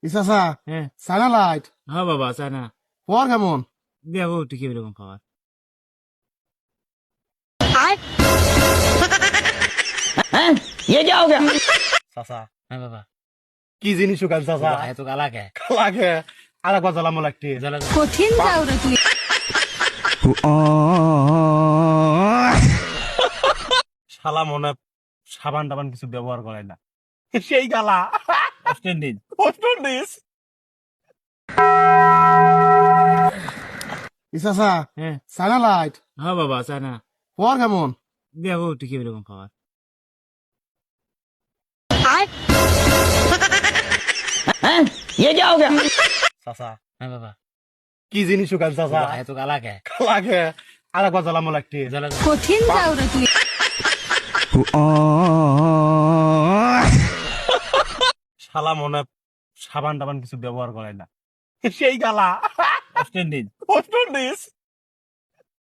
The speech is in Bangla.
ইসাসা হ্যাঁ সানা লাইট হ্যাঁ বাবা চায় না পর কেমন দেখো একটু কি রকম খাবার চাচা হ্যাঁ বাবা কি জিনিস শুকান চাচা এত কালাকে লাগে আর একবার জ্বালাম লাগটি কঠিন যাও রে তুই শালা মনে হয় সাবান টাবান কিছু ব্যবহার করে না সেই গালা অস্টেন্ডিজ অস্ট্রেলিস ইসাসা হ্যাঁ সানা লাইট হ্যাঁ বাবা চায় না পর কেমন দেখো একটু কি রকম খাবার চাচা হ্যাঁ বাবা কি জিনিস শুকান চাচা এত কালাকে লাগে আর একবার জ্বালাম লাগটি কঠিন যাও রে তুই শালা মনে হয় সাবান টাবান কিছু ব্যবহার করে না সেই গালা অস্টেন্ডিজ অস্ট্রেলিস